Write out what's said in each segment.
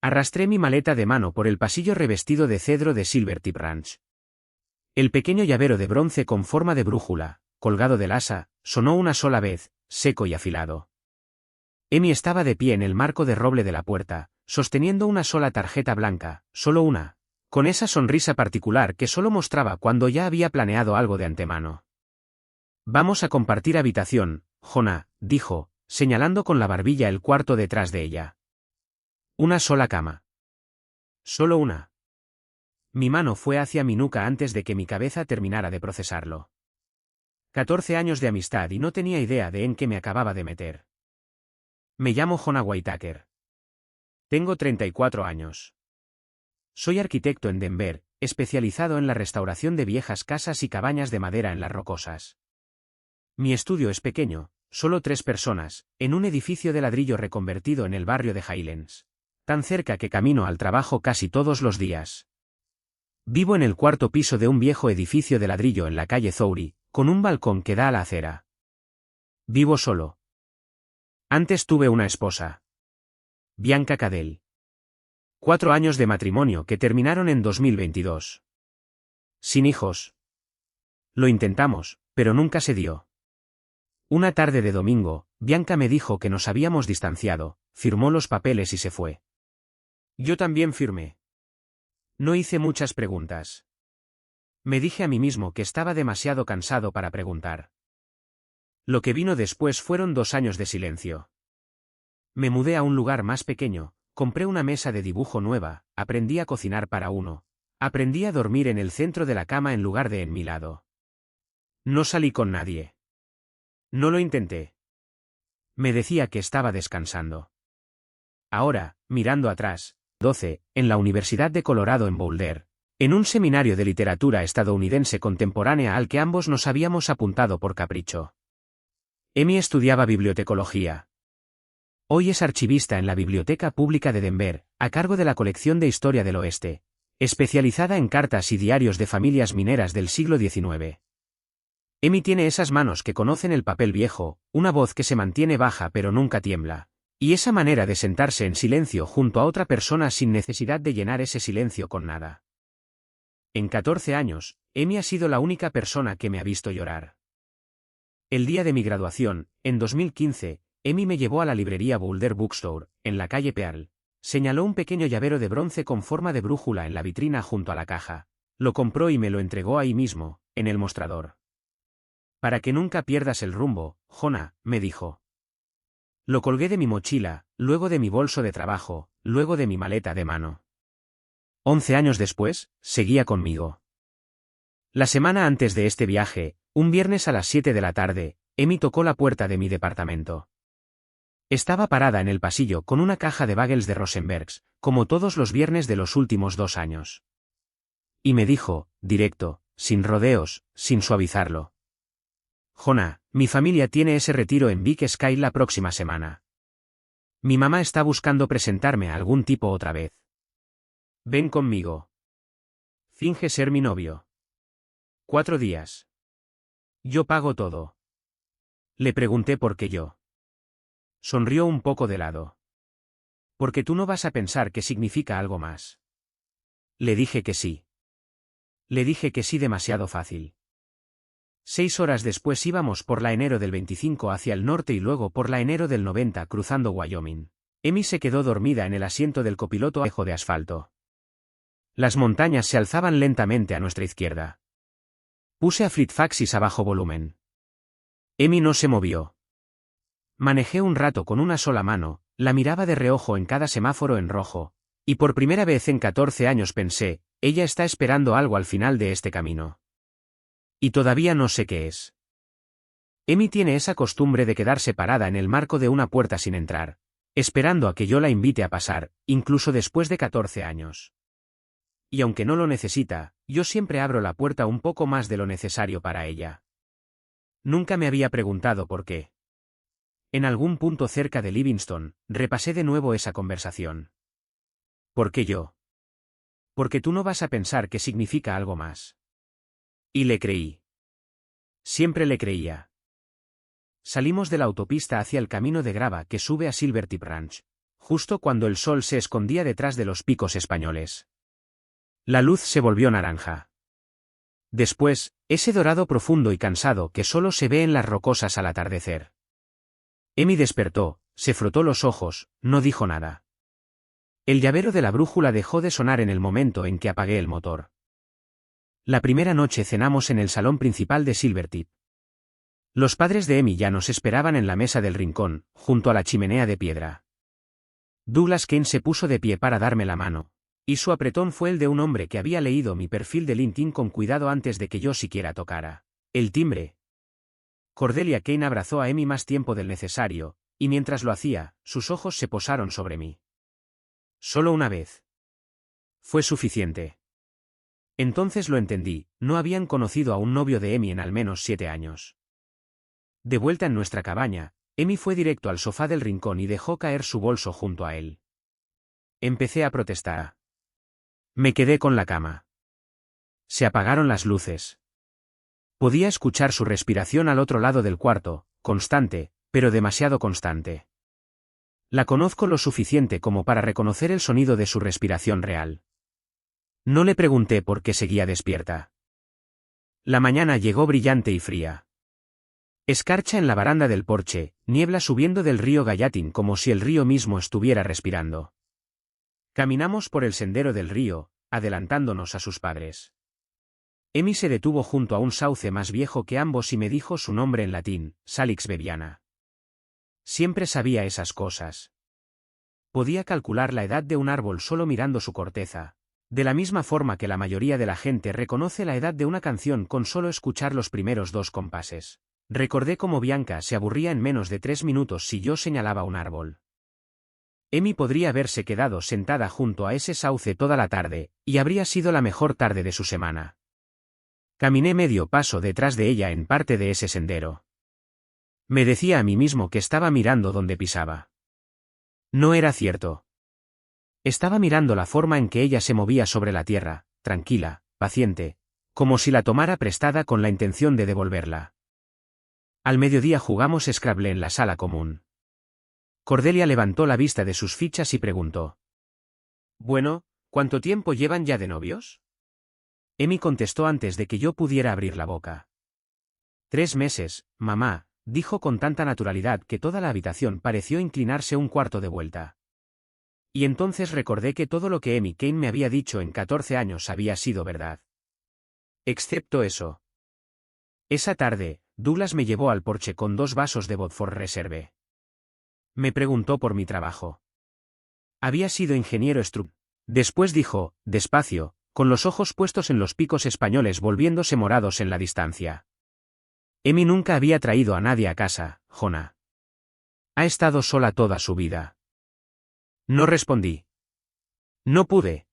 Arrastré mi maleta de mano por el pasillo revestido de cedro de Silvertip Ranch. El pequeño llavero de bronce con forma de brújula, colgado del asa, sonó una sola vez, seco y afilado. Amy estaba de pie en el marco de roble de la puerta, sosteniendo una sola tarjeta blanca, solo una, con esa sonrisa particular que solo mostraba cuando ya había planeado algo de antemano. Vamos a compartir habitación, Jonah, dijo, señalando con la barbilla el cuarto detrás de ella. Una sola cama. Solo una. Mi mano fue hacia mi nuca antes de que mi cabeza terminara de procesarlo. 14 años de amistad y no tenía idea de en qué me acababa de meter. Me llamo Jonah Whitaker. Tengo 34 años. Soy arquitecto en Denver, especializado en la restauración de viejas casas y cabañas de madera en las rocosas. Mi estudio es pequeño, solo 3 personas, en un edificio de ladrillo reconvertido en el barrio de Highlands, tan cerca que camino al trabajo casi todos los días. Vivo en el 4º piso de un viejo edificio de ladrillo en la calle Thorey, con un balcón que da a la acera. Vivo solo. Antes tuve una esposa. Bianca Cadell. 4 años de matrimonio que terminaron en 2022. Sin hijos. Lo intentamos, pero nunca se dio. Una tarde de domingo, Bianca me dijo que nos habíamos distanciado, firmó los papeles y se fue. Yo también firmé. No hice muchas preguntas. Me dije a mí mismo que estaba demasiado cansado para preguntar. Lo que vino después fueron 2 años de silencio. Me mudé a un lugar más pequeño, compré una mesa de dibujo nueva, aprendí a cocinar para uno. Aprendí a dormir en el centro de la cama en lugar de en mi lado. No salí con nadie. No lo intenté. Me decía que estaba descansando. Ahora, mirando atrás, 12, en la Universidad de Colorado en Boulder, en un seminario de literatura estadounidense contemporánea al que ambos nos habíamos apuntado por capricho. Amy estudiaba bibliotecología. Hoy es archivista en la Biblioteca Pública de Denver, a cargo de la colección de Historia del Oeste, especializada en cartas y diarios de familias mineras del siglo XIX. Amy tiene esas manos que conocen el papel viejo, una voz que se mantiene baja pero nunca tiembla, y esa manera de sentarse en silencio junto a otra persona sin necesidad de llenar ese silencio con nada. En 14 años, Amy ha sido la única persona que me ha visto llorar. El día de mi graduación, en 2015, Amy me llevó a la librería Boulder Bookstore, en la calle Pearl. Señaló un pequeño llavero de bronce con forma de brújula en la vitrina junto a la caja. Lo compró y me lo entregó ahí mismo, en el mostrador. Para que nunca pierdas el rumbo, Jonah, me dijo. Lo colgué de mi mochila, luego de mi bolso de trabajo, luego de mi maleta de mano. 11 años después, seguía conmigo. La semana antes de este viaje, un viernes a las 7 de la tarde, Amy tocó la puerta de mi departamento. Estaba parada en el pasillo con una caja de bagels de Rosenbergs, como todos los viernes de los últimos 2 años. Y me dijo, directo, sin rodeos, sin suavizarlo. Jonah, mi familia tiene ese retiro en Big Sky la próxima semana. Mi mamá está buscando presentarme a algún tipo otra vez. Ven conmigo. Finge ser mi novio. 4 días. Yo pago todo. Le pregunté por qué yo. Sonrió un poco de lado. Porque tú no vas a pensar que significa algo más. Le dije que sí. Le dije que sí demasiado fácil. 6 horas después íbamos por la enero del 25 hacia el norte y luego por la enero del 90 cruzando Wyoming. Amy se quedó dormida en el asiento del copiloto abajo de asfalto. Las montañas se alzaban lentamente a nuestra izquierda. Puse a Fleetfaxis a bajo volumen. Amy no se movió. Manejé un rato con una sola mano, la miraba de reojo en cada semáforo en rojo, y por primera vez en 14 años pensé, ella está esperando algo al final de este camino. Y todavía no sé qué es. Amy tiene esa costumbre de quedarse parada en el marco de una puerta sin entrar, esperando a que yo la invite a pasar, incluso después de 14 años. Y aunque no lo necesita, yo siempre abro la puerta un poco más de lo necesario para ella. Nunca me había preguntado por qué. En algún punto cerca de Livingston, repasé de nuevo esa conversación. ¿Por qué yo? Porque tú no vas a pensar que significa algo más. Y le creí. Siempre le creía. Salimos de la autopista hacia el camino de grava que sube a Silvertip Ranch. justo cuando el sol se escondía detrás de los picos españoles. La luz se volvió naranja. Después, ese dorado profundo y cansado que solo se ve en las rocosas al atardecer. Emi despertó, se frotó los ojos, no dijo nada. El llavero de la brújula dejó de sonar en el momento en que apagué el motor. La primera noche cenamos en el salón principal de Silvertip. Los padres de Emi ya nos esperaban en la mesa del rincón, junto a la chimenea de piedra. Douglas Kane se puso de pie para darme la mano, y su apretón fue el de un hombre que había leído mi perfil de LinkedIn con cuidado antes de que yo siquiera tocara el timbre. Cordelia Kane abrazó a Emi más tiempo del necesario, y mientras lo hacía, sus ojos se posaron sobre mí. Solo una vez. Fue suficiente. Entonces lo entendí, no habían conocido a un novio de Emi en al menos 7 años. De vuelta en nuestra cabaña, Emi fue directo al sofá del rincón y dejó caer su bolso junto a él. Empecé a protestar. Me quedé con la cama. Se apagaron las luces. Podía escuchar su respiración al otro lado del cuarto, constante, pero demasiado constante. La conozco lo suficiente como para reconocer el sonido de su respiración real. No le pregunté por qué seguía despierta. La mañana llegó brillante y fría. Escarcha en la baranda del porche, niebla subiendo del río Gallatin como si el río mismo estuviera respirando. Caminamos por el sendero del río, adelantándonos a sus padres. Emi se detuvo junto a un sauce más viejo que ambos y me dijo su nombre en latín, Salix Bebiana. Siempre sabía esas cosas. Podía calcular la edad de un árbol solo mirando su corteza, de la misma forma que la mayoría de la gente reconoce la edad de una canción con solo escuchar los primeros 2 compases. Recordé cómo Bianca se aburría en menos de 3 minutos si yo señalaba un árbol. Emi podría haberse quedado sentada junto a ese sauce toda la tarde, y habría sido la mejor tarde de su semana. Caminé medio paso detrás de ella en parte de ese sendero. Me decía a mí mismo que estaba mirando donde pisaba. No era cierto. Estaba mirando la forma en que ella se movía sobre la tierra, tranquila, paciente, como si la tomara prestada con la intención de devolverla. Al mediodía jugamos Scrabble en la sala común. Cordelia levantó la vista de sus fichas y preguntó. Bueno, ¿cuánto tiempo llevan ya de novios? Emi contestó antes de que yo pudiera abrir la boca. 3 meses, mamá, dijo con tanta naturalidad que toda la habitación pareció inclinarse un cuarto de vuelta. Y entonces recordé que todo lo que Emi Kane me había dicho en 14 años había sido verdad. Excepto eso. Esa tarde, Douglas me llevó al porche con 2 vasos de Vodford Reserve. Me preguntó por mi trabajo. Había sido ingeniero estructural. Después dijo, despacio, con los ojos puestos en los picos españoles volviéndose morados en la distancia. Emi nunca había traído a nadie a casa, Jonah. Ha estado sola toda su vida. No respondí. No pude.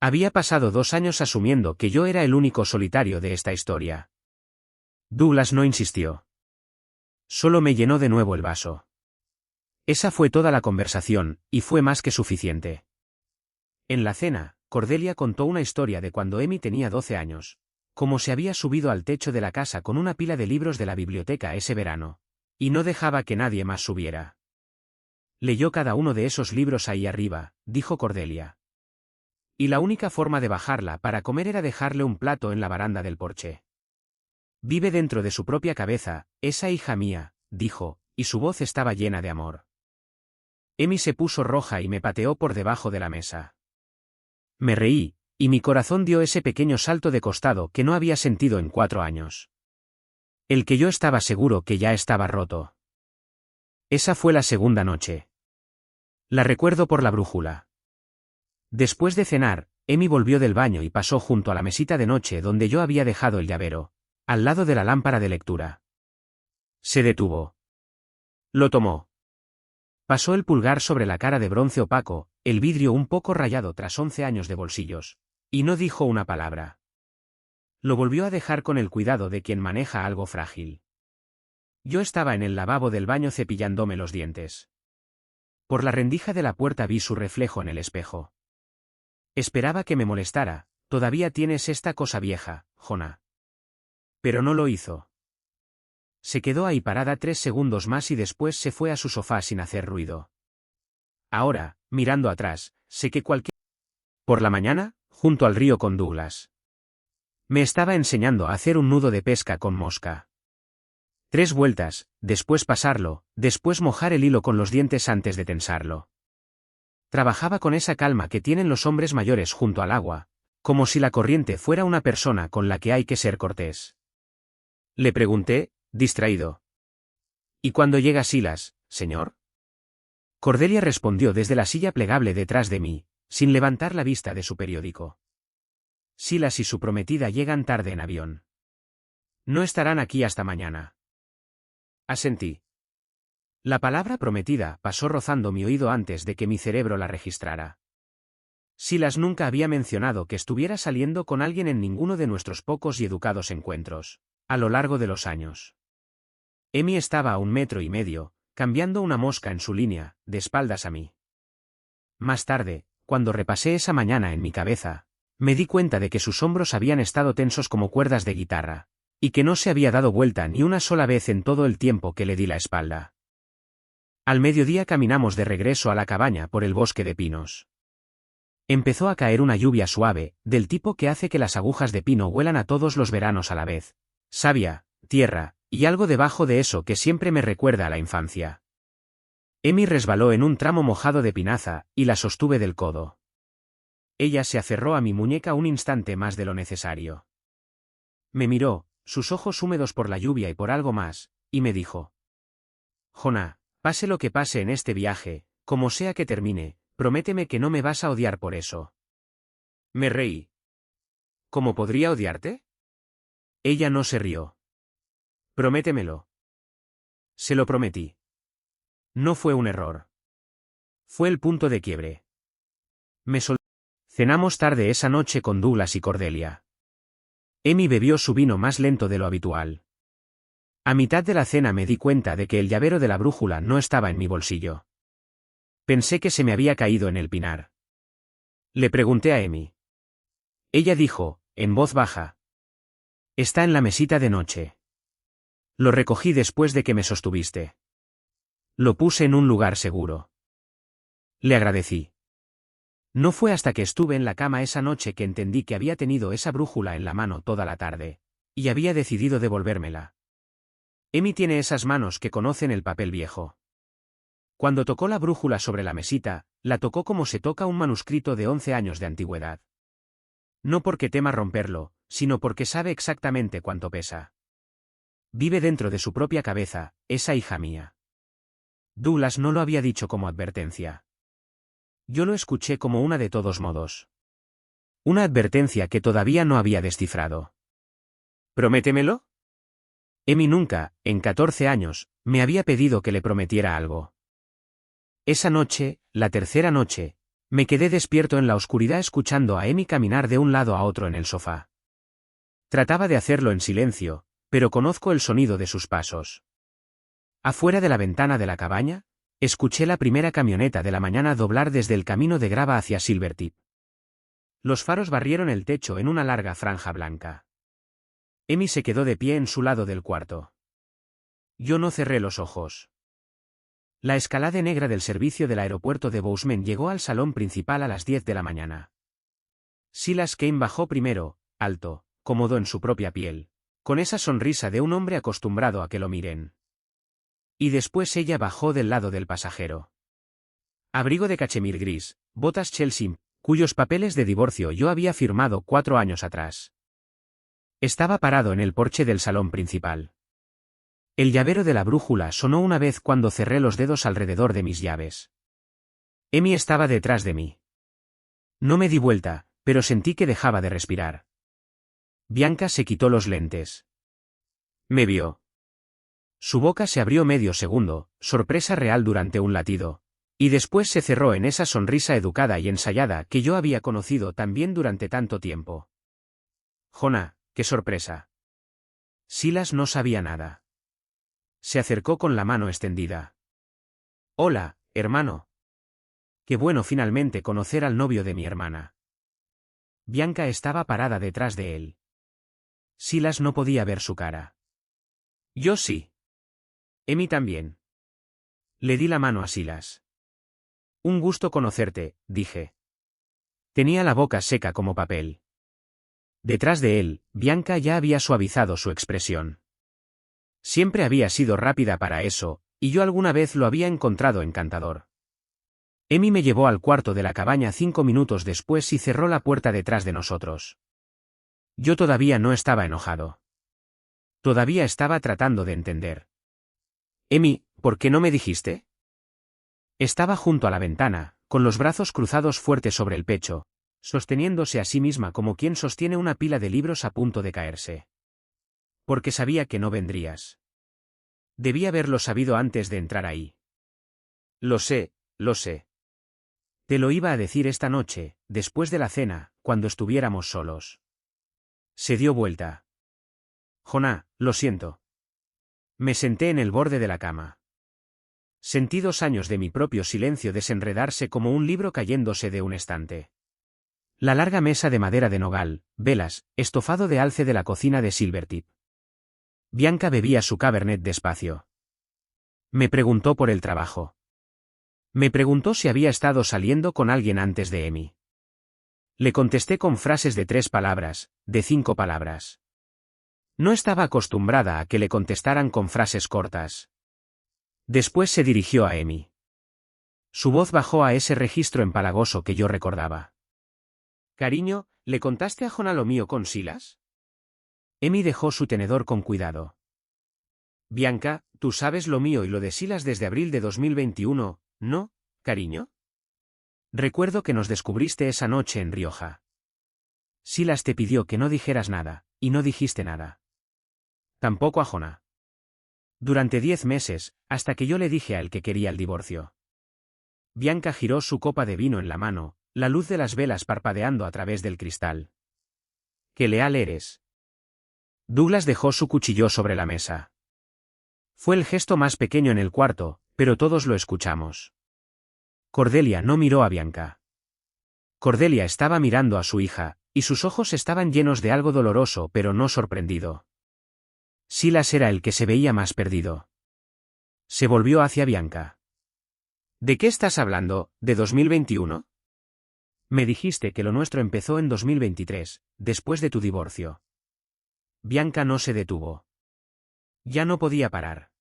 Había pasado 2 años asumiendo que yo era el único solitario de esta historia. Douglas no insistió. Solo me llenó de nuevo el vaso. Esa fue toda la conversación, y fue más que suficiente. En la cena, Cordelia contó una historia de cuando Emi tenía 12 años, como se había subido al techo de la casa con una pila de libros de la biblioteca ese verano, y no dejaba que nadie más subiera. Leyó cada uno de esos libros ahí arriba, dijo Cordelia. Y la única forma de bajarla para comer era dejarle un plato en la baranda del porche. Vive dentro de su propia cabeza, esa hija mía, dijo, y su voz estaba llena de amor. Emi se puso roja y me pateó por debajo de la mesa. Me reí, y mi corazón dio ese pequeño salto de costado que no había sentido en 4 años. El que yo estaba seguro que ya estaba roto. Esa fue la segunda noche. La recuerdo por la brújula. Después de cenar, Emi volvió del baño y pasó junto a la mesita de noche donde yo había dejado el llavero, al lado de la lámpara de lectura. Se detuvo. Lo tomó. Pasó el pulgar sobre la cara de bronce opaco, el vidrio un poco rayado tras 11 años de bolsillos, y no dijo una palabra. Lo volvió a dejar con el cuidado de quien maneja algo frágil. Yo estaba en el lavabo del baño cepillándome los dientes. Por la rendija de la puerta vi su reflejo en el espejo. Esperaba que me molestara, todavía tienes esta cosa vieja, Jonah. Pero no lo hizo. Se quedó ahí parada 3 segundos más y después se fue a su sofá sin hacer ruido. Ahora, mirando atrás, sé que cualquier... Por la mañana, junto al río con Douglas. Me estaba enseñando a hacer un nudo de pesca con mosca. 3 vueltas, después pasarlo, después mojar el hilo con los dientes antes de tensarlo. Trabajaba con esa calma que tienen los hombres mayores junto al agua, como si la corriente fuera una persona con la que hay que ser cortés. Le pregunté, distraído. ¿Y cuándo llega Silas, señor? Cordelia respondió desde la silla plegable detrás de mí, sin levantar la vista de su periódico. Silas y su prometida llegan tarde en avión. No estarán aquí hasta mañana. Asentí. La palabra prometida pasó rozando mi oído antes de que mi cerebro la registrara. Silas nunca había mencionado que estuviera saliendo con alguien en ninguno de nuestros pocos y educados encuentros, a lo largo de los años. Amy estaba a 1,5 metros, cambiando una mosca en su línea, de espaldas a mí. Más tarde, cuando repasé esa mañana en mi cabeza, me di cuenta de que sus hombros habían estado tensos como cuerdas de guitarra, y que no se había dado vuelta ni una sola vez en todo el tiempo que le di la espalda. Al mediodía caminamos de regreso a la cabaña por el bosque de pinos. Empezó a caer una lluvia suave, del tipo que hace que las agujas de pino huelan a todos los veranos a la vez. Savia, tierra, y algo debajo de eso que siempre me recuerda a la infancia. Amy resbaló en un tramo mojado de pinaza, y la sostuve del codo. Ella se aferró a mi muñeca un instante más de lo necesario. Me miró, sus ojos húmedos por la lluvia y por algo más, y me dijo: Jonah, pase lo que pase en este viaje, como sea que termine, prométeme que no me vas a odiar por eso. Me reí. ¿Cómo podría odiarte? Ella no se rió. Prométemelo. Se lo prometí. No fue un error. Fue el punto de quiebre. Cenamos tarde esa noche con Douglas y Cordelia. Amy bebió su vino más lento de lo habitual. A mitad de la cena me di cuenta de que el llavero de la brújula no estaba en mi bolsillo. Pensé que se me había caído en el pinar. Le pregunté a Amy. Ella dijo, en voz baja: Está en la mesita de noche. Lo recogí después de que me sostuviste. Lo puse en un lugar seguro. Le agradecí. No fue hasta que estuve en la cama esa noche que entendí que había tenido esa brújula en la mano toda la tarde, y había decidido devolvérmela. Amy tiene esas manos que conocen el papel viejo. Cuando tocó la brújula sobre la mesita, la tocó como se toca un manuscrito de 11 años de antigüedad. No porque tema romperlo, sino porque sabe exactamente cuánto pesa. Vive dentro de su propia cabeza, esa hija mía. Douglas no lo había dicho como advertencia. Yo lo escuché como una de todos modos. Una advertencia que todavía no había descifrado. ¿Prométemelo? Amy nunca, en 14 años, me había pedido que le prometiera algo. Esa noche, la tercera noche, me quedé despierto en la oscuridad escuchando a Amy caminar de un lado a otro en el sofá. Trataba de hacerlo en silencio, pero conozco el sonido de sus pasos. Afuera de la ventana de la cabaña, escuché la primera camioneta de la mañana doblar desde el camino de grava hacia Silvertip. Los faros barrieron el techo en una larga franja blanca. Amy se quedó de pie en su lado del cuarto. Yo no cerré los ojos. La escalade negra del servicio del aeropuerto de Bozeman llegó al salón principal a las 10 de la mañana. Silas Kane bajó primero, alto, cómodo en su propia piel, con esa sonrisa de un hombre acostumbrado a que lo miren. Y después ella bajó del lado del pasajero. Abrigo de cachemir gris, botas Chelsea, cuyos papeles de divorcio yo había firmado 4 años atrás. Estaba parado en el porche del salón principal. El llavero de la brújula sonó una vez cuando cerré los dedos alrededor de mis llaves. Amy estaba detrás de mí. No me di vuelta, pero sentí que dejaba de respirar. Bianca se quitó los lentes. Me vio. Su boca se abrió medio segundo, sorpresa real durante un latido, y después se cerró en esa sonrisa educada y ensayada que yo había conocido también durante tanto tiempo. Jonah, qué sorpresa. Silas no sabía nada. Se acercó con la mano extendida. Hola, hermano. Qué bueno finalmente conocer al novio de mi hermana. Bianca estaba parada detrás de él. Silas no podía ver su cara. Yo sí. Amy también. Le di la mano a Silas. Un gusto conocerte, dije. Tenía la boca seca como papel. Detrás de él, Bianca ya había suavizado su expresión. Siempre había sido rápida para eso, y yo alguna vez lo había encontrado encantador. Emi me llevó al cuarto de la cabaña 5 minutos después y cerró la puerta detrás de nosotros. Yo todavía no estaba enojado. Todavía estaba tratando de entender. Emi, ¿por qué no me dijiste? Estaba junto a la ventana, con los brazos cruzados fuerte sobre el pecho, sosteniéndose a sí misma como quien sostiene una pila de libros a punto de caerse. Porque sabía que no vendrías. Debí haberlo sabido antes de entrar ahí. Lo sé, lo sé. Te lo iba a decir esta noche, después de la cena, cuando estuviéramos solos. Se dio vuelta. Jonah, lo siento. Me senté en el borde de la cama. Sentí 2 años de mi propio silencio desenredarse como un libro cayéndose de un estante. La larga mesa de madera de nogal, velas, estofado de alce de la cocina de Silvertip. Bianca bebía su Cabernet despacio. Me preguntó por el trabajo. Me preguntó si había estado saliendo con alguien antes de Emi. Le contesté con frases de 3 palabras, de 5 palabras. No estaba acostumbrada a que le contestaran con frases cortas. Después se dirigió a Emi. Su voz bajó a ese registro empalagoso que yo recordaba. Cariño, ¿le contaste a Jonah lo mío con Silas? Emi dejó su tenedor con cuidado. Bianca, tú sabes lo mío y lo de Silas desde abril de 2021, ¿no, cariño? Recuerdo que nos descubriste esa noche en Rioja. Silas te pidió que no dijeras nada, y no dijiste nada. Tampoco a Jonah. Durante 10 meses, hasta que yo le dije a él que quería el divorcio. Bianca giró su copa de vino en la mano, la luz de las velas parpadeando a través del cristal. ¡Qué leal eres! Douglas dejó su cuchillo sobre la mesa. Fue el gesto más pequeño en el cuarto, pero todos lo escuchamos. Cordelia no miró a Bianca. Cordelia estaba mirando a su hija, y sus ojos estaban llenos de algo doloroso pero no sorprendido. Silas era el que se veía más perdido. Se volvió hacia Bianca. ¿De qué estás hablando, de 2021? Me dijiste que lo nuestro empezó en 2023, después de tu divorcio. Bianca no se detuvo. Ya no podía parar.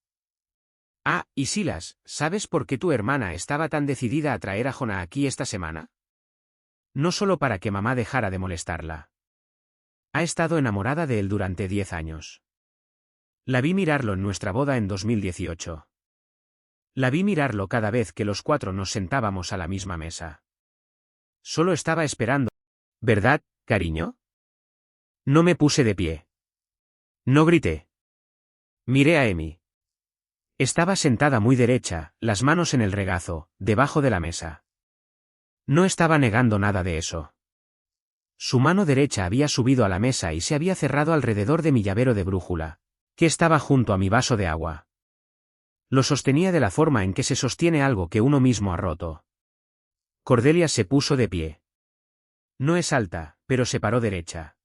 Ah, y Silas, ¿sabes por qué tu hermana estaba tan decidida a traer a Jonah aquí esta semana? No solo para que mamá dejara de molestarla. Ha estado enamorada de él durante 10 años. La vi mirarlo en nuestra boda en 2018. La vi mirarlo cada vez que los 4 nos sentábamos a la misma mesa. Solo estaba esperando. ¿Verdad, cariño? No me puse de pie. No grité. Miré a Emi. Estaba sentada muy derecha, las manos en el regazo, debajo de la mesa. No estaba negando nada de eso. Su mano derecha había subido a la mesa y se había cerrado alrededor de mi llavero de brújula, que estaba junto a mi vaso de agua. Lo sostenía de la forma en que se sostiene algo que uno mismo ha roto. Cordelia se puso de pie. No es alta, pero se paró derecha.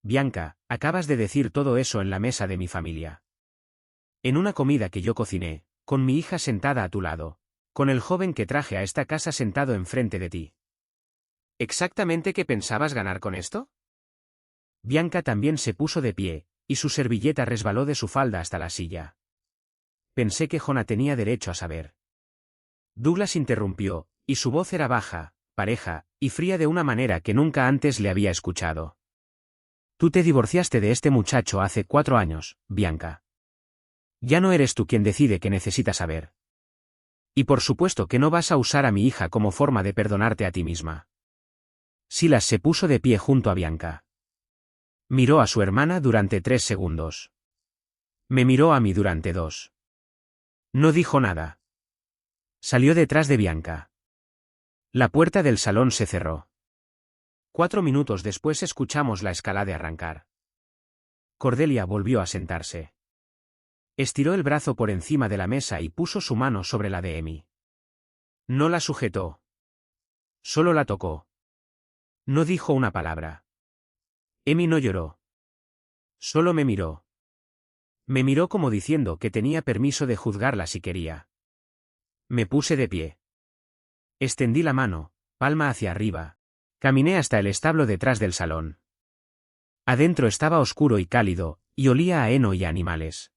Bianca, acabas de decir todo eso en la mesa de mi familia. En una comida que yo cociné, con mi hija sentada a tu lado, con el joven que traje a esta casa sentado enfrente de ti. ¿Exactamente qué pensabas ganar con esto? Bianca también se puso de pie, y su servilleta resbaló de su falda hasta la silla. Pensé que Jonah tenía derecho a saber. Douglas interrumpió, y su voz era baja, pareja, y fría de una manera que nunca antes le había escuchado. Tú te divorciaste de este muchacho hace 4 años, Bianca. Ya no eres tú quien decide qué necesita saber. Y por supuesto que no vas a usar a mi hija como forma de perdonarte a ti misma. Silas se puso de pie junto a Bianca. Miró a su hermana durante 3 segundos. Me miró a mí durante 2. No dijo nada. Salió detrás de Bianca. La puerta del salón se cerró. 4 minutos después escuchamos la escalade arrancar. Cordelia volvió a sentarse. Estiró el brazo por encima de la mesa y puso su mano sobre la de Emi. No la sujetó. Solo la tocó. No dijo una palabra. Emi no lloró. Solo me miró. Me miró como diciendo que tenía permiso de juzgarla si quería. Me puse de pie. Extendí la mano, palma hacia arriba. Caminé hasta el establo detrás del salón. Adentro estaba oscuro y cálido, y olía a heno y a animales.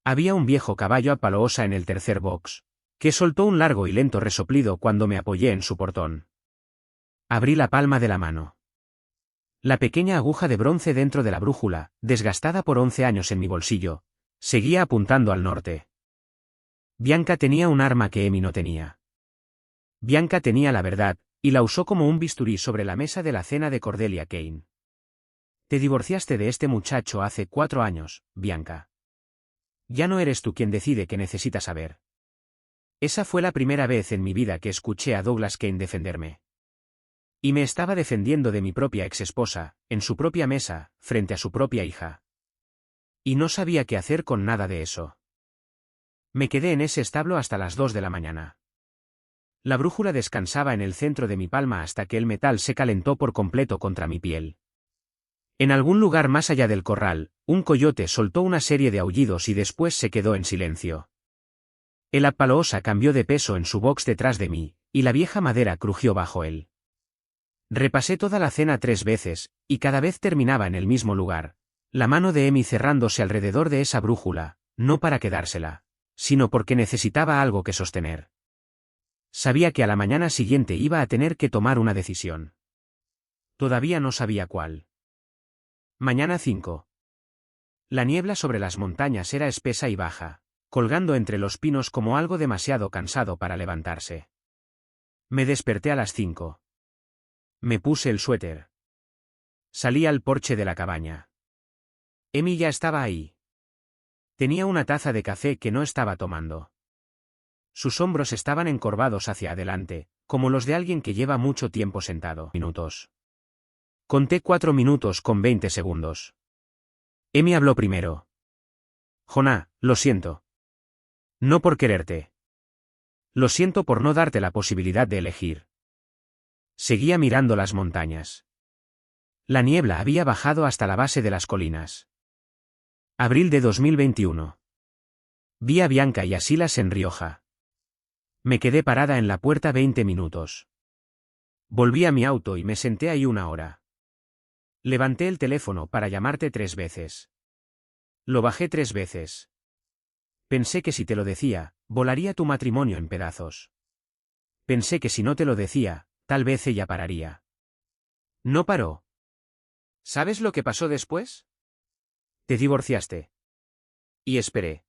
Había un viejo caballo a paloosa en el tercer box, que soltó un largo y lento resoplido cuando me apoyé en su portón. Abrí la palma de la mano. La pequeña aguja de bronce dentro de la brújula, desgastada por 11 años en mi bolsillo, seguía apuntando al norte. Bianca tenía un arma que Emi no tenía. Bianca tenía la verdad, y la usó como un bisturí sobre la mesa de la cena de Cordelia Kane. Te divorciaste de este muchacho hace 4 años, Bianca. Ya no eres tú quien decide qué necesitas saber. Esa fue la primera vez en mi vida que escuché a Douglas Kane defenderme. Y me estaba defendiendo de mi propia exesposa, en su propia mesa, frente a su propia hija. Y no sabía qué hacer con nada de eso. Me quedé en ese establo hasta las 2 de la mañana. La brújula descansaba en el centro de mi palma hasta que el metal se calentó por completo contra mi piel. En algún lugar más allá del corral, un coyote soltó una serie de aullidos y después se quedó en silencio. El Appaloosa cambió de peso en su box detrás de mí, y la vieja madera crujió bajo él. Repasé toda la cena 3 veces, y cada vez terminaba en el mismo lugar, la mano de Emi cerrándose alrededor de esa brújula, no para quedársela, sino porque necesitaba algo que sostener. Sabía que a la mañana siguiente iba a tener que tomar una decisión. Todavía no sabía cuál. Mañana 5. La niebla sobre las montañas era espesa y baja, colgando entre los pinos como algo demasiado cansado para levantarse. Me desperté a las 5. Me puse el suéter. Salí al porche de la cabaña. Emi ya estaba ahí. Tenía una taza de café que no estaba tomando. Sus hombros estaban encorvados hacia adelante, como los de alguien que lleva mucho tiempo sentado. Minutos. Conté 4 minutos con 20 segundos. Emi habló primero. Jonah, lo siento. No por quererte. Lo siento por no darte la posibilidad de elegir. Seguía mirando las montañas. La niebla había bajado hasta la base de las colinas. Abril de 2021. Vi a Bianca y a Silas en Rioja. Me quedé parada en la puerta 20 minutos. Volví a mi auto y me senté ahí 1 hora. Levanté el teléfono para llamarte 3 veces. Lo bajé 3 veces. Pensé que si te lo decía, volaría tu matrimonio en pedazos. Pensé que si no te lo decía, tal vez ella pararía. No paró. ¿Sabes lo que pasó después? Te divorciaste. Y esperé.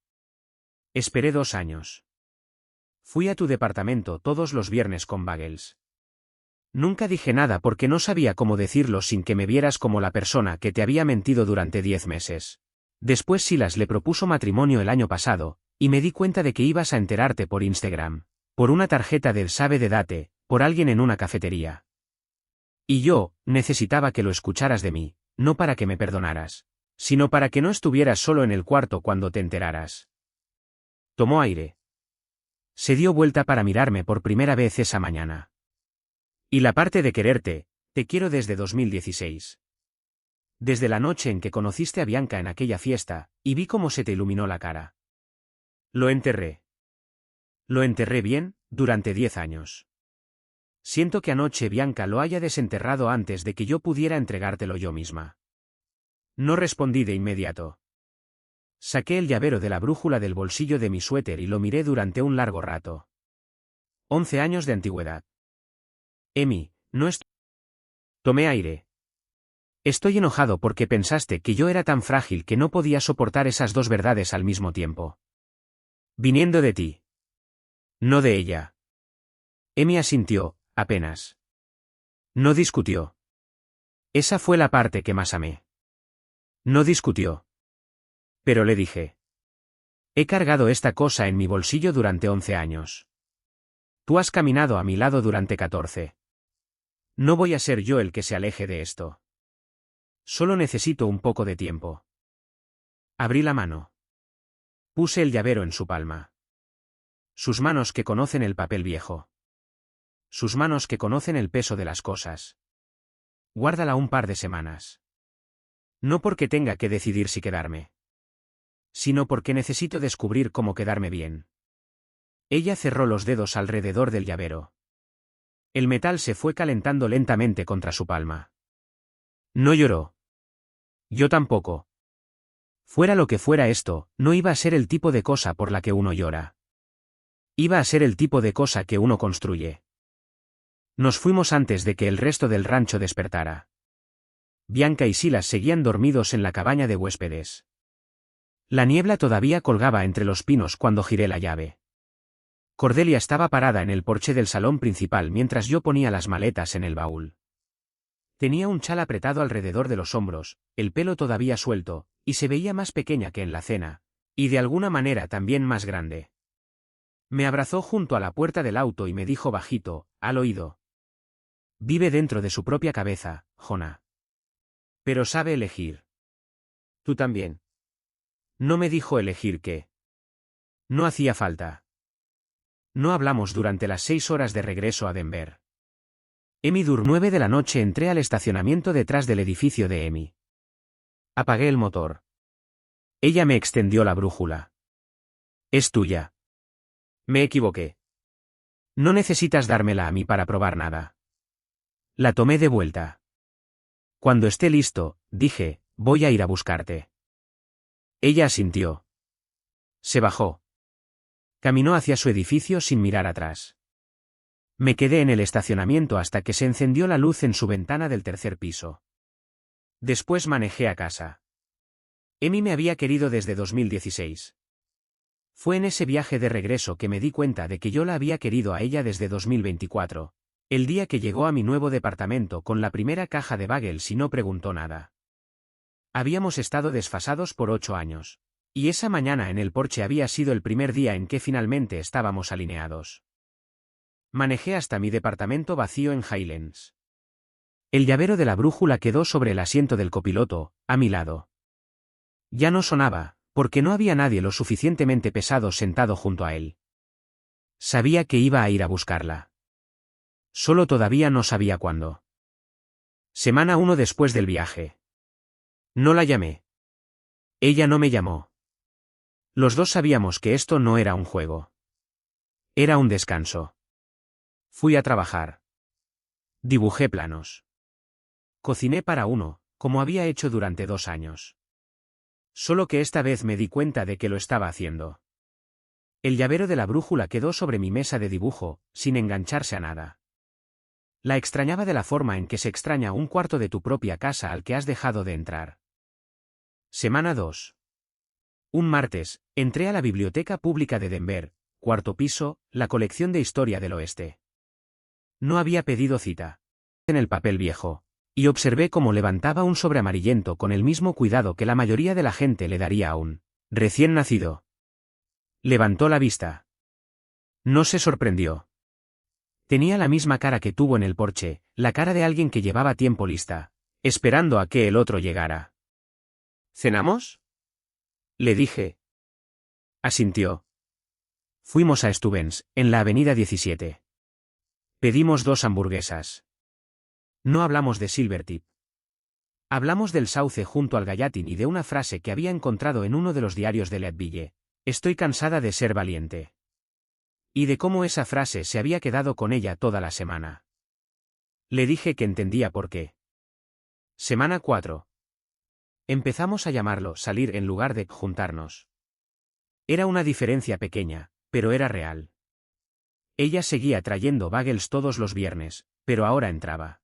Esperé 2 años. Fui a tu departamento todos los viernes con bagels. Nunca dije nada porque no sabía cómo decirlo sin que me vieras como la persona que te había mentido durante 10 meses. Después Silas le propuso matrimonio el año pasado, y me di cuenta de que ibas a enterarte por Instagram, por una tarjeta del Save the Date, por alguien en una cafetería. Y yo, necesitaba que lo escucharas de mí, no para que me perdonaras, sino para que no estuvieras solo en el cuarto cuando te enteraras. Tomó aire. Se dio vuelta para mirarme por primera vez esa mañana. Y la parte de quererte, te quiero desde 2016. Desde la noche en que conociste a Bianca en aquella fiesta, y vi cómo se te iluminó la cara. Lo enterré. Lo enterré bien, durante 10 años. Siento que anoche Bianca lo haya desenterrado antes de que yo pudiera entregártelo yo misma. No respondí de inmediato. Saqué el llavero de la brújula del bolsillo de mi suéter y lo miré durante un largo rato. 11 años de antigüedad. Emi, no estoy... Tomé aire. Estoy enojado porque pensaste que yo era tan frágil que no podía soportar esas 2 verdades al mismo tiempo. Viniendo de ti. No de ella. Emi asintió, apenas. No discutió. Esa fue la parte que más amé. No discutió. Pero le dije. He cargado esta cosa en mi bolsillo durante 11 años. Tú has caminado a mi lado durante 14. No voy a ser yo el que se aleje de esto. Solo necesito un poco de tiempo. Abrí la mano. Puse el llavero en su palma. Sus manos que conocen el papel viejo. Sus manos que conocen el peso de las cosas. Guárdala un par de semanas. No porque tenga que decidir si quedarme, sino porque necesito descubrir cómo quedarme bien. Ella cerró los dedos alrededor del llavero. El metal se fue calentando lentamente contra su palma. No lloró. Yo tampoco. Fuera lo que fuera esto, no iba a ser el tipo de cosa por la que uno llora. Iba a ser el tipo de cosa que uno construye. Nos fuimos antes de que el resto del rancho despertara. Bianca y Silas seguían dormidos en la cabaña de huéspedes. La niebla todavía colgaba entre los pinos cuando giré la llave. Cordelia estaba parada en el porche del salón principal mientras yo ponía las maletas en el baúl. Tenía un chal apretado alrededor de los hombros, el pelo todavía suelto, y se veía más pequeña que en la cena, y de alguna manera también más grande. Me abrazó junto a la puerta del auto y me dijo bajito, al oído: vive dentro de su propia cabeza, Jonah. Pero sabe elegir. Tú también. No me dijo elegir qué. No hacía falta. No hablamos durante las 6 horas de regreso a Denver. Emi durmió. 9 de la noche entré al estacionamiento detrás del edificio de Emi. Apagué el motor. Ella me extendió la brújula. Es tuya. Me equivoqué. No necesitas dármela a mí para probar nada. La tomé de vuelta. Cuando esté listo, dije, voy a ir a buscarte. Ella asintió. Se bajó. Caminó hacia su edificio sin mirar atrás. Me quedé en el estacionamiento hasta que se encendió la luz en su ventana del tercer piso. Después manejé a casa. Emi me había querido desde 2016. Fue en ese viaje de regreso que me di cuenta de que yo la había querido a ella desde 2024, el día que llegó a mi nuevo departamento con la primera caja de bagels y no preguntó nada. Habíamos estado desfasados por 8 años. Y esa mañana en el porche había sido el primer día en que finalmente estábamos alineados. Manejé hasta mi departamento vacío en Highlands. El llavero de la brújula quedó sobre el asiento del copiloto, a mi lado. Ya no sonaba, porque no había nadie lo suficientemente pesado sentado junto a él. Sabía que iba a ir a buscarla. Solo todavía no sabía cuándo. Semana 1 después del viaje. No la llamé. Ella no me llamó. Los dos sabíamos que esto no era un juego. Era un descanso. Fui a trabajar. Dibujé planos. Cociné para uno, como había hecho durante 2 años. Solo que esta vez me di cuenta de que lo estaba haciendo. El llavero de la brújula quedó sobre mi mesa de dibujo, sin engancharse a nada. La extrañaba de la forma en que se extraña un cuarto de tu propia casa al que has dejado de entrar. Semana 2. Un martes, entré a la Biblioteca Pública de Denver, 4º piso, la colección de Historia del Oeste. No había pedido cita. En el papel viejo, y observé cómo levantaba un sobre amarillento con el mismo cuidado que la mayoría de la gente le daría a un recién nacido. Levantó la vista. No se sorprendió. Tenía la misma cara que tuvo en el porche, la cara de alguien que llevaba tiempo lista, esperando a que el otro llegara. ¿Cenamos?, le dije. Asintió. Fuimos a Stubens, en la avenida 17. Pedimos 2 hamburguesas. No hablamos de Silvertip. Hablamos del sauce junto al Gallatin y de una frase que había encontrado en uno de los diarios de Leadville: estoy cansada de ser valiente. Y de cómo esa frase se había quedado con ella toda la semana. Le dije que entendía por qué. Semana 4. Empezamos a llamarlo salir en lugar de juntarnos. Era una diferencia pequeña, pero era real. Ella seguía trayendo bagels todos los viernes, pero ahora entraba.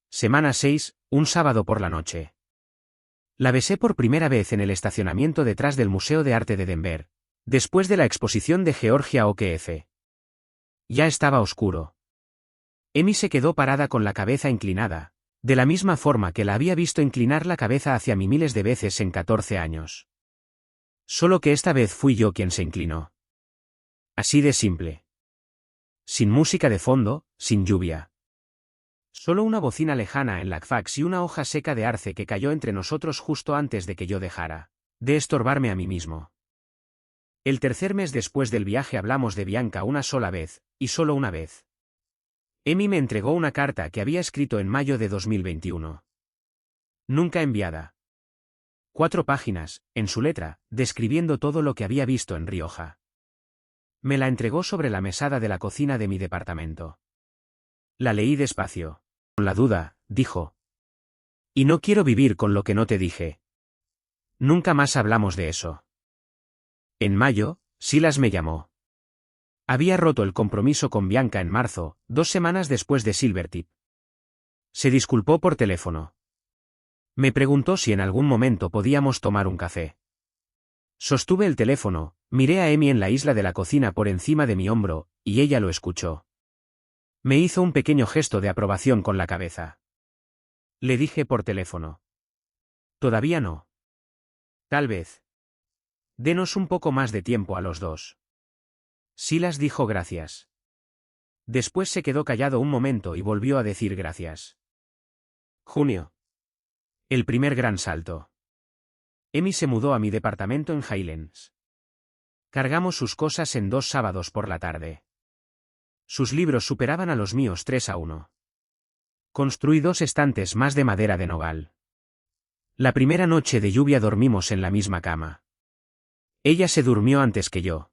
Semana 6, un sábado por la noche. La besé por primera vez en el estacionamiento detrás del Museo de Arte de Denver, después de la exposición de Georgia OKF. Ya estaba oscuro. Emi se quedó parada con la cabeza inclinada, de la misma forma que la había visto inclinar la cabeza hacia mí miles de veces en 14 años. Solo que esta vez fui yo quien se inclinó. Así de simple. Sin música de fondo, sin lluvia. Solo una bocina lejana en la fax y una hoja seca de arce que cayó entre nosotros justo antes de que yo dejara de estorbarme a mí mismo. El tercer mes después del viaje hablamos de Bianca una sola vez, y solo una vez. Emi me entregó una carta que había escrito en mayo de 2021. Nunca enviada. 4 páginas, en su letra, describiendo todo lo que había visto en Rioja. Me la entregó sobre la mesada de la cocina de mi departamento. La leí despacio. Con la duda, dijo. Y no quiero vivir con lo que no te dije. Nunca más hablamos de eso. En mayo, Silas me llamó. Había roto el compromiso con Bianca en marzo, 2 semanas después de Silvertip. Se disculpó por teléfono. Me preguntó si en algún momento podíamos tomar un café. Sostuve el teléfono, miré a Amy en la isla de la cocina por encima de mi hombro, y ella lo escuchó. Me hizo un pequeño gesto de aprobación con la cabeza. Le dije por teléfono. Todavía no. Tal vez. Denos un poco más de tiempo a los dos. Silas dijo gracias. Después se quedó callado un momento y volvió a decir gracias. Junio. El primer gran salto. Amy se mudó a mi departamento en Highlands. Cargamos sus cosas en 2 sábados por la tarde. Sus libros superaban a los míos 3-1. Construí 2 estantes más de madera de nogal. La primera noche de lluvia dormimos en la misma cama. Ella se durmió antes que yo.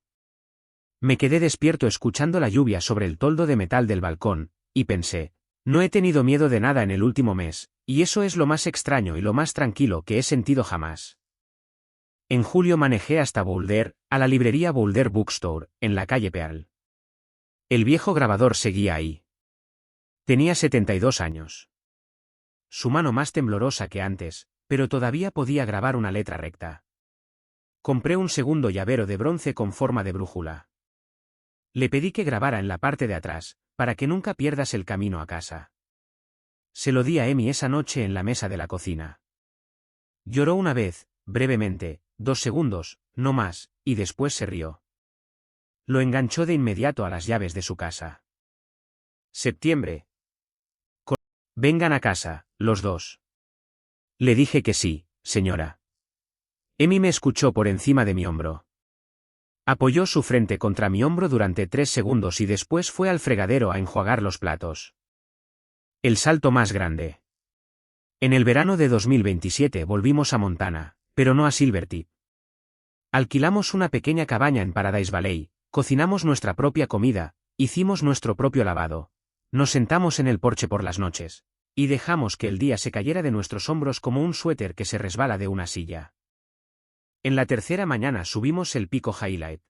Me quedé despierto escuchando la lluvia sobre el toldo de metal del balcón, y pensé, no he tenido miedo de nada en el último mes, y eso es lo más extraño y lo más tranquilo que he sentido jamás. En julio manejé hasta Boulder, a la librería Boulder Bookstore, en la calle Pearl. El viejo grabador seguía ahí. Tenía 72 años. Su mano más temblorosa que antes, pero todavía podía grabar una letra recta. Compré un segundo llavero de bronce con forma de brújula. Le pedí que grabara en la parte de atrás, para que nunca pierdas el camino a casa. Se lo di a Amy esa noche en la mesa de la cocina. Lloró una vez, brevemente, 2 segundos, no más, y después se rió. Lo enganchó de inmediato a las llaves de su casa. Septiembre. Vengan a casa, los dos. Le dije que sí, señora. Amy me escuchó por encima de mi hombro. Apoyó su frente contra mi hombro durante 3 segundos y después fue al fregadero a enjuagar los platos. El salto más grande. En el verano de 2027 volvimos a Montana, pero no a Silvertip. Alquilamos una pequeña cabaña en Paradise Valley, cocinamos nuestra propia comida, hicimos nuestro propio lavado, nos sentamos en el porche por las noches, y dejamos que el día se cayera de nuestros hombros como un suéter que se resbala de una silla. En la tercera mañana subimos el pico Highlight.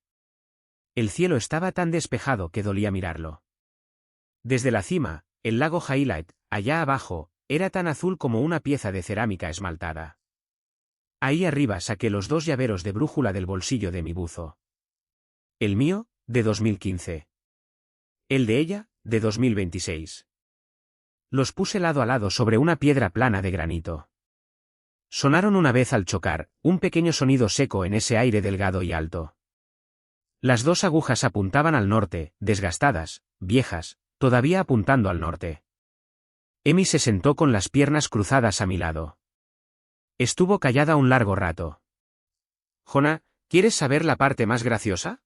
El cielo estaba tan despejado que dolía mirarlo. Desde la cima, el lago Highlight, allá abajo, era tan azul como una pieza de cerámica esmaltada. Ahí arriba saqué los 2 llaveros de brújula del bolsillo de mi buzo. El mío, de 2015. El de ella, de 2026. Los puse lado a lado sobre una piedra plana de granito. Sonaron una vez al chocar, un pequeño sonido seco en ese aire delgado y alto. Las 2 agujas apuntaban al norte, desgastadas, viejas, todavía apuntando al norte. Amy se sentó con las piernas cruzadas a mi lado. Estuvo callada un largo rato. Jonah, ¿quieres saber la parte más graciosa?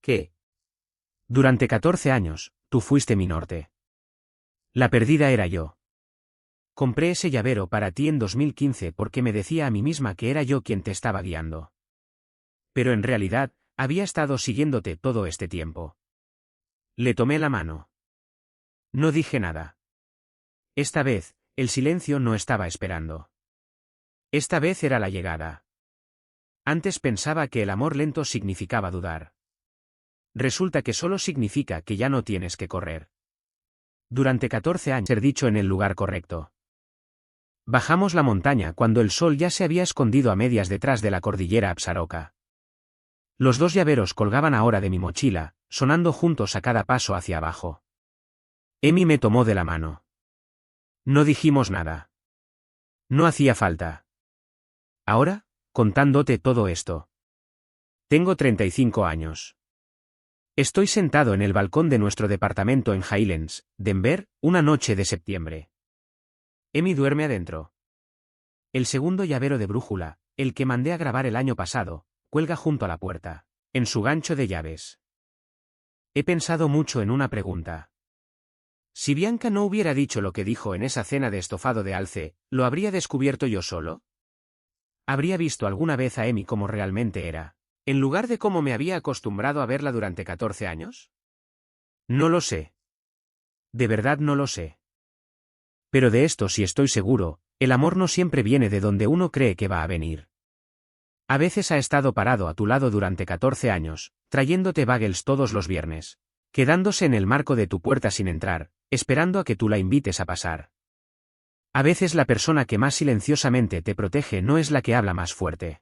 ¿Qué? Durante 14 años, tú fuiste mi norte. La perdida era yo. Compré ese llavero para ti en 2015 porque me decía a mí misma que era yo quien te estaba guiando. Pero en realidad, había estado siguiéndote todo este tiempo. Le tomé la mano. No dije nada. Esta vez, el silencio no estaba esperando. Esta vez era la llegada. Antes pensaba que el amor lento significaba dudar. Resulta que solo significa que ya no tienes que correr. Durante 14 años ser dicho en el lugar correcto. Bajamos la montaña cuando el sol ya se había escondido a medias detrás de la cordillera Absaroka. Los 2 llaveros colgaban ahora de mi mochila, sonando juntos a cada paso hacia abajo. Amy me tomó de la mano. No dijimos nada. No hacía falta. Ahora, contándote todo esto. Tengo 35 años. Estoy sentado en el balcón de nuestro departamento en Highlands, Denver, una noche de septiembre. Amy duerme adentro. El segundo llavero de brújula, el que mandé a grabar el año pasado, cuelga junto a la puerta, en su gancho de llaves. He pensado mucho en una pregunta. Si Bianca no hubiera dicho lo que dijo en esa cena de estofado de alce, ¿lo habría descubierto yo solo? ¿Habría visto alguna vez a Amy como realmente era, en lugar de cómo me había acostumbrado a verla durante 14 años? No lo sé. De verdad no lo sé. Pero de esto sí estoy seguro, el amor no siempre viene de donde uno cree que va a venir. A veces ha estado parado a tu lado durante 14 años, trayéndote bagels todos los viernes, quedándose en el marco de tu puerta sin entrar, esperando a que tú la invites a pasar. A veces la persona que más silenciosamente te protege no es la que habla más fuerte.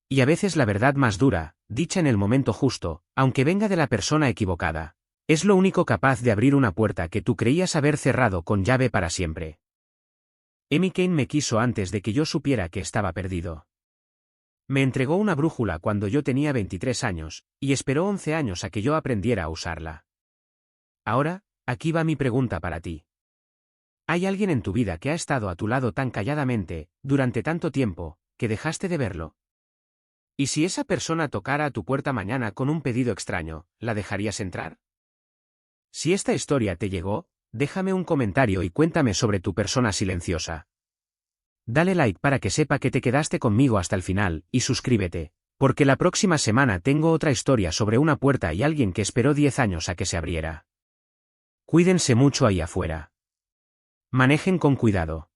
Y a veces la verdad más dura, dicha en el momento justo, aunque venga de la persona equivocada, es lo único capaz de abrir una puerta que tú creías haber cerrado con llave para siempre. Emmy Kane me quiso antes de que yo supiera que estaba perdido. Me entregó una brújula cuando yo tenía 23 años, y esperó 11 años a que yo aprendiera a usarla. Ahora, aquí va mi pregunta para ti. ¿Hay alguien en tu vida que ha estado a tu lado tan calladamente, durante tanto tiempo, que dejaste de verlo? ¿Y si esa persona tocara a tu puerta mañana con un pedido extraño, la dejarías entrar? Si esta historia te llegó, déjame un comentario y cuéntame sobre tu persona silenciosa. Dale like para que sepa que te quedaste conmigo hasta el final, y suscríbete, porque la próxima semana tengo otra historia sobre una puerta y alguien que esperó 10 años a que se abriera. Cuídense mucho ahí afuera. Manejen con cuidado.